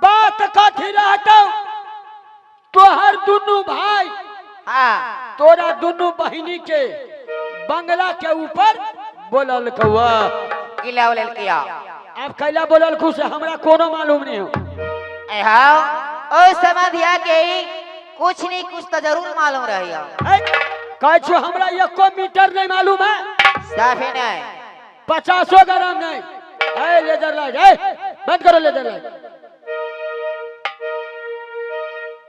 बात कथी रहता तोहर दुनू भाई तोरा दुनू बहिनी के बंगला के ऊपर बोलल कौआ किला बोलल किया अब कैला बोलल खुश हमरा कोनो मालूम नहीं हो ओ समझिया के कुछ नहीं कुछ तो जरूर मालूम रही कह छो हमरा एको मीटर नहीं मालूम है साफे नहीं 50 ग्राम नहीं लेजर लाइट बंद करो लेजर लाइट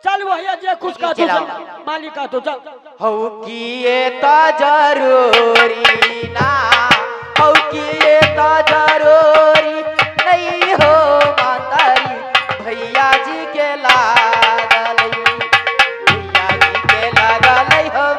चल भैया जे कुछ का तो मालिक का तो चल हो किए ता जरूरी ना हो किए ता जरूरी नहीं हो मातारी भैया जी के लागल भैया जी के लागल हो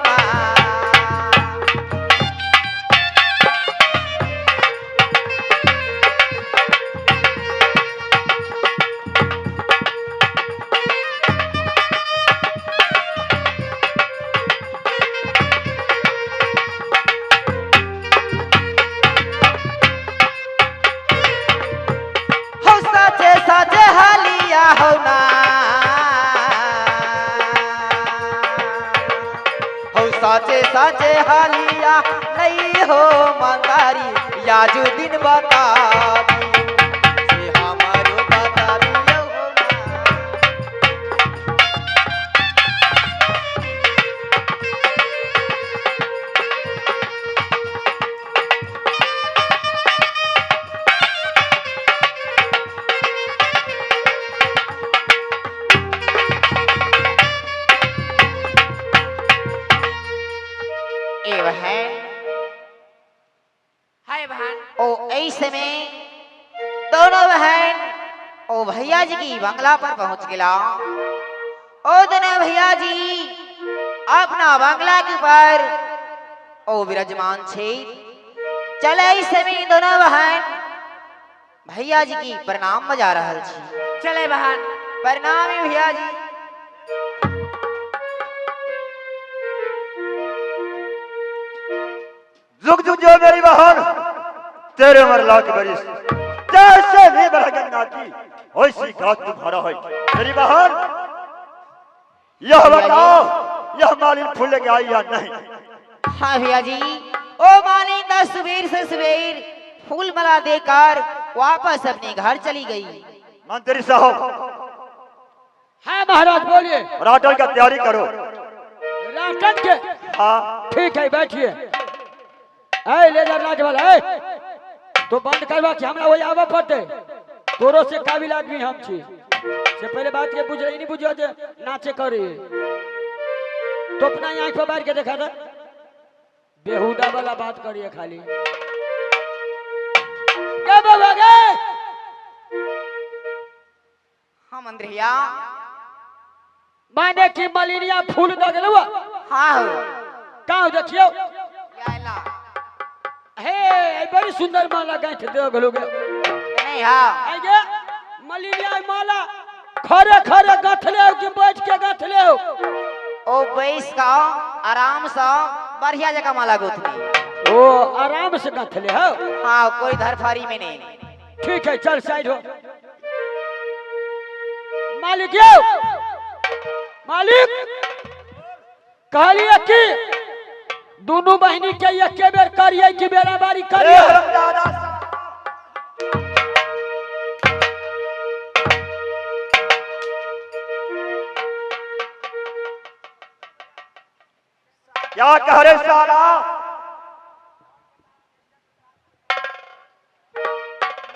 साचे साचे हालिया नहीं हो मंदारी याजू दिन बता दी से हमारो बता दियो ओ ऐसे में दोनों बहन ओ भैया जी की बंगला पर पहुंच गया। ओ दोनों भैया जी अपना बंगला के ऊपर ओ विराजमान छे। चले ऐसे में दोनों बहन भैया जी की प्रणाम बजा रहल छी। चले बहन प्रणाम भैया जी। जुग जुग जो मेरी बहन तेरे उम्र लाख बरिस जैसे भी बह गंगा की वैसी घात तुम्हारा है मेरी बहन। यह बताओ यह मालिन फूल लेके आई या नहीं? हाँ भैया जी ओ मालिन तो सुबेर से सुबेर फूल माला देकर वापस अपने घर चली गई। मंत्री साहब हाँ महाराज बोलिए। राटन का तैयारी करो। राटन के हाँ ठीक है बैठिए। लेजर लाइट वाला तो बंद करवा कि हमरा वही आवा पड़ते तोरो से काबिल आदमी हम छी से पहले बात के बुझ रही नहीं बुझो जे नाचे करे तो अपना आंख पर बाहर के देखा था बेहुदा वाला बात करिए खाली क्या बाबा गए। हाँ मंत्रिया माने की मलिनिया फूल दगलवा। हाँ कहाँ देखियो हे बड़ी सुंदर माला गांठ दे गलोगे नहीं। हाँ आगे मलिनिया माला खरे खरे गथले हो कि बैठ के गथले हो? ओ बैस का आराम से बढ़िया जगह माला गुथनी। ओ आराम से गथले हो? हाँ कोई धरफारी में नहीं। ठीक है चल साइड हो। मालिक यो मालिक कहलिए कि दोनों बहिनी के एक बेर करिए कि बेरा बारी करिए? क्या कह रहे साला?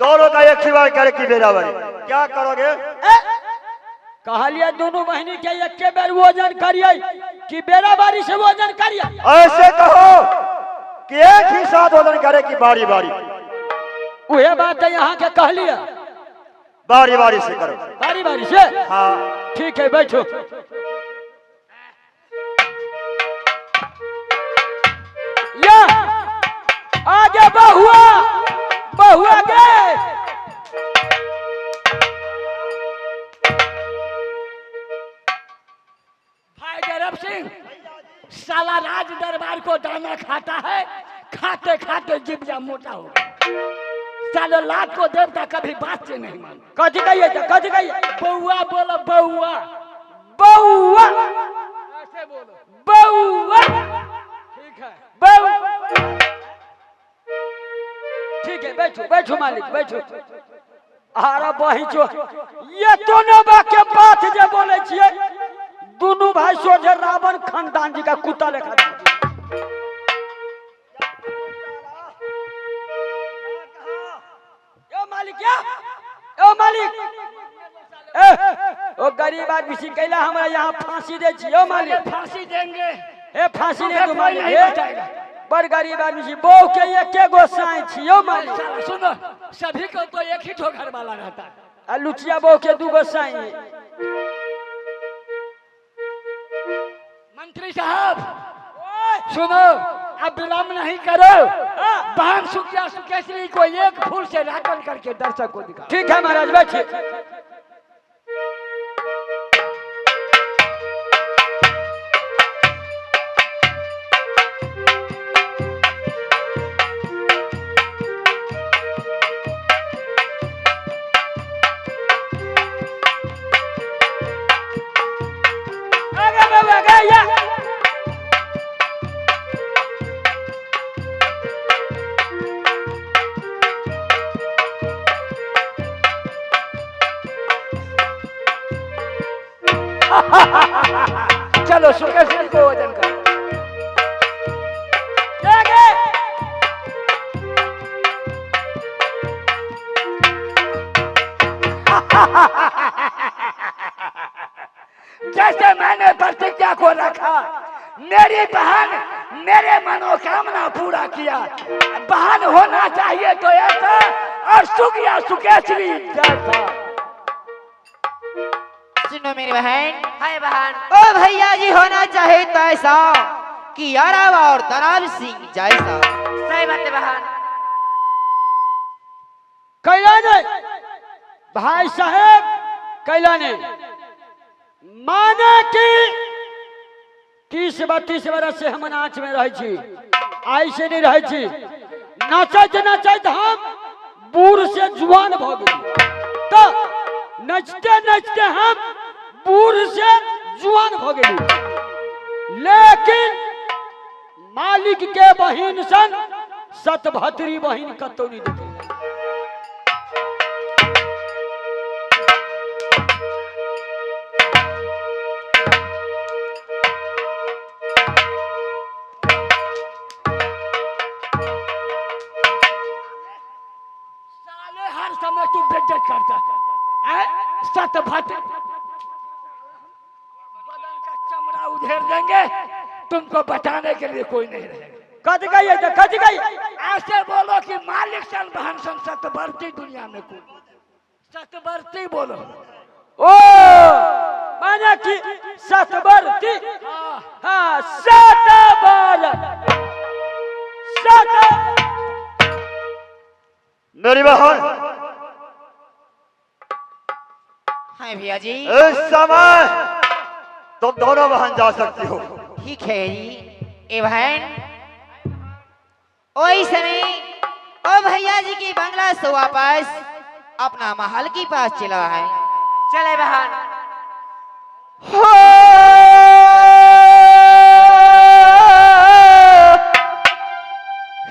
दोनों का एक बार करे की बेराबरी क्या करोगे? कहलिए दोनों बहिनी के एक बेर वजन करिए कि बेराबारी से वजन करिए? ऐसे कहो कि एक ही साथ वजन करे कि बारी बारी? वह बात है यहाँ के कहलिए बारी बारी से करो। बारी बारी से? हाँ ठीक है बैठो। या आगे बहुआ बहुआ गए। भाई गरब सिंह साला राज दरबार को दाना खाता है खाते खाते जिब्जा मोटा हो साले लात को देवता कभी बात से नहीं मान। कथी कहिए तो कथी कहिए? बउआ बोलो बउआ। बउआ ऐसे बोलो। बउआ ठीक है। बउआ। ठीक है, बैठो बैठो मालिक बैठो। अरे बही जो ये तो न के बात जे बोले छिए, दोनों भाई सोझे रावण खानदान जी का कुत्ता लेखा छै। यो मालिक या ओ मालिक ओ गरीब आदमी सी कैला हमरा यहाँ फांसी दे छी। ओ मालिक फांसी देंगे। ए फांसी दे दो मालिक। नहीं हे बचाएगा। बड़ गरीब आदमी छी, बहू के एके गो साई छी। ओ मालिक साला सुनो, सभी को तो एक ही ठो घर वाला रहता है। आ लुचिया बहू के दू गो साई। मंत्री साहब सुनो, अब विलम्ब नहीं करो। बहन सुखिया सुकेश्री को एक फूल से राकन करके दर्शक को दिखा। ठीक है महाराज बैठिए। चलो सुकेश्री को वजन कर। जैसे मैंने प्रतिज्ञा को रखा, मेरी बहन मेरे मनोकामना पूरा किया। बहन होना चाहिए तो ऐसा, और सुखिया सुकेश्री जैसा। सुनो मेरी बहन। हाय बहन। ओ भैया जी होना चाहे तो ऐसा कि याराव और दराब सिंह जैसा। सही बात है बहन। कैलाने भाई साहेब, कैलाने माने कि 30-32 बरस से हम नाच में रहे छी, आई से नहीं रहे छी। नाचत नाचत हम बूढ़ से जुआन भ गए, तो नचते नचते हम बूढ़ से जुआन भ गए। लेकिन मालिक के बहिन सन सतभतरी बहिन कतौ नहीं देखे। साले हर समय तू बेइज्जत करता है। सतभत बदन का चमड़ा उधेड़ देंगे, तुमको बचाने के लिए कोई नहीं रहेगा। कद गई तो कद गई। ऐसे बोलो कि मालिक सन बहन सन सतवर्ती दुनिया में कोई। सतवर्ती बोलो। ओ माने कि सतवर्ती। हाँ। हाँ सतवर सत। मेरी बहन हाय भैया जी। इस समय तुम दोनों बहन जा सकती हो। ठीक है जी। ए बहन ओई समय ओ भैया जी की बंगला से वापस अपना महल के पास चला है। चले बहन। हो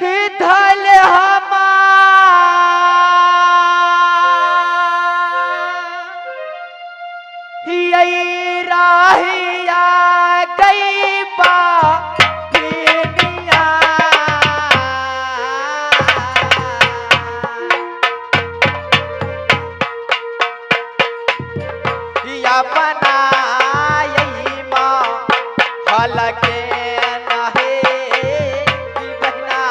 हिधल यही राहिया गई बा अपना यही माँ हलके नहे की बहना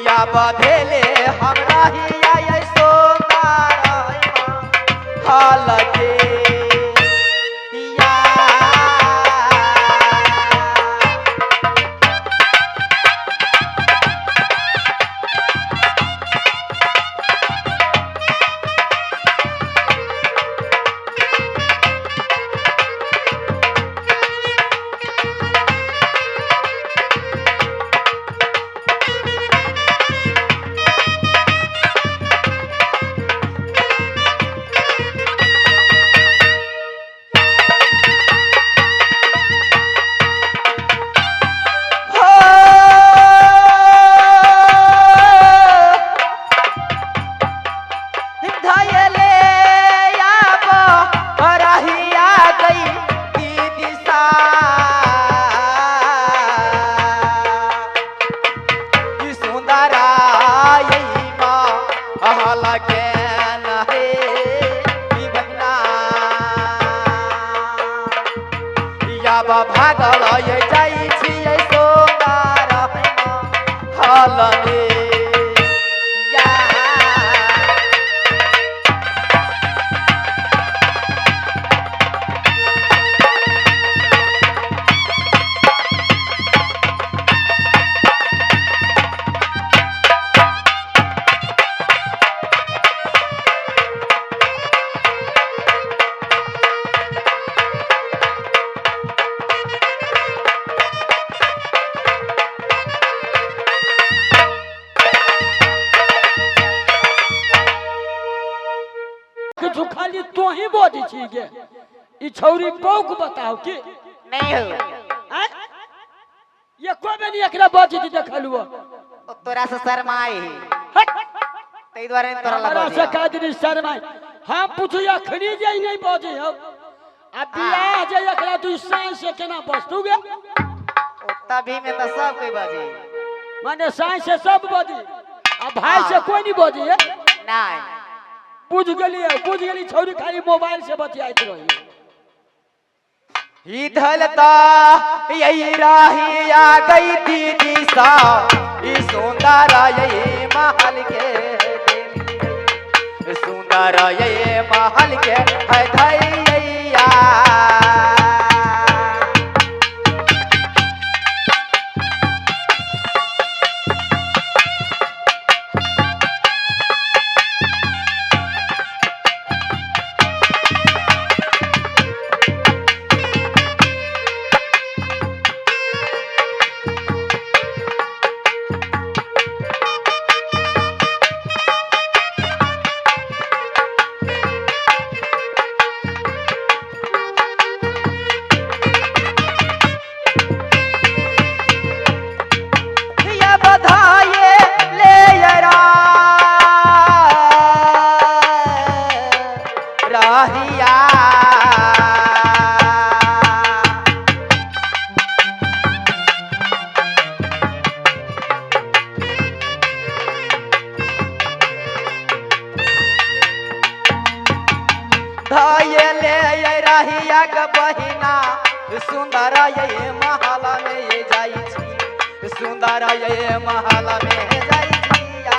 या बधेले हमरा ही आई सो हलके सुंदरा यही महल के नहे बहना या भागल ये जाई छियै सुंदरा महल ने या किछु खाली तो ही बोझी छी गे ई छौरी पौक बताओ कि नहीं हो आय? ये कोई भी नहीं एकरा बोझी दी देखलुओ तोरा से शर्माई हट तै द्वारे तोरा हमरा लगा से दिया कादरी शर्माई हम पूछू अखनी जे नहीं बोझी हो आ बियाह जे एकरा तू साई से केना बस्तू गे तभी में तो सब कोई बाजी माने साई से सब बोझी आ भाई से कोई नहीं बोझी है नहीं बुझ गेली छौरी खाली मोबाइल से बतियाइत रही इधलता यही राही आ गई दीदी सा ई सुंदरा यही महल के सुंदरा यही महल के है धैया बहिना सुंदरा ये महल में ये जाई छी सुंदरा ये महल में जाई छिया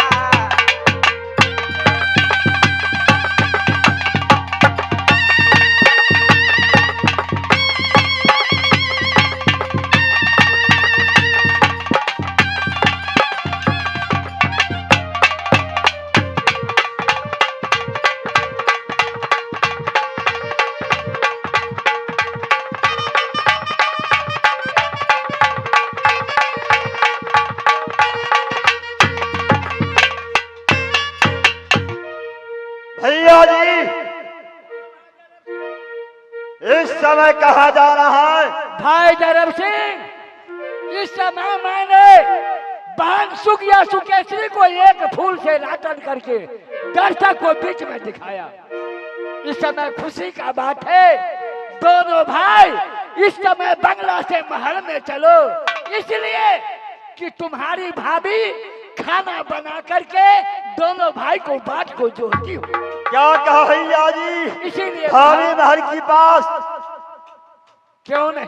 भैया जी इस समय कहा जा रहा है? भाई धर्म सिंह इस समय मैंने बहन सुखिया सुकेश्वरी को एक फूल से रातन करके दर्शक को बीच में दिखाया। इस समय खुशी का बात है, दोनों भाई इस समय बंगला से महल में चलो, इसलिए कि तुम्हारी भाभी खाना बना करके दोनों भाई को बात को जोड़ती हो। क्या कहा भैया जी? इसीलिए भाभी महल के पास क्यों नहीं?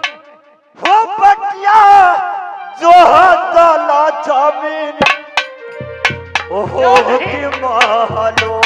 वो बटिया जो हला जमीन ओहो की महलो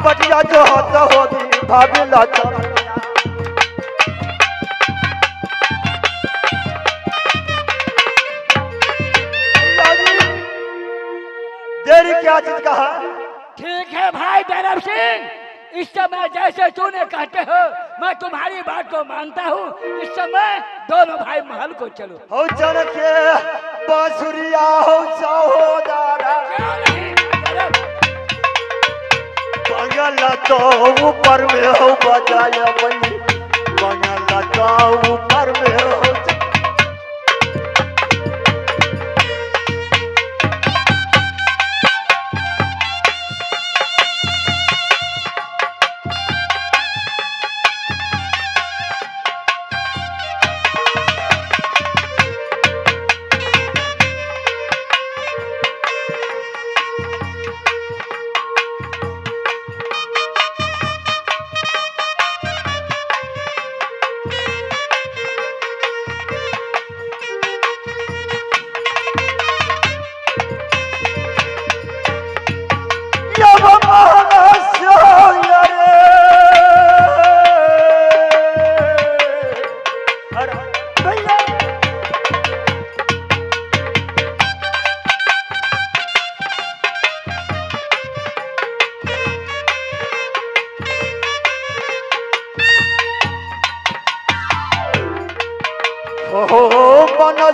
बटिया जो होता होगी भाभी लाचा तेरी क्या चीज कहा? ठीक है भाई भैरव सिंह, इस समय जैसे तूने कहते हो मैं तुम्हारी बात को मानता हूँ। इस समय दोनों भाई महल को चलो। हो चल के बांसुरिया हो सहोदरा, क्यों नहीं भैरव? बंगला तो ऊपर में हो बजाया बनी, बंगला तो ऊपर में हो।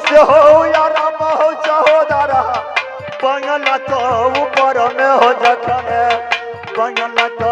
से हो यार हो सहोदरा, बंगला तो ऊपर में हो जखन, बंगला तो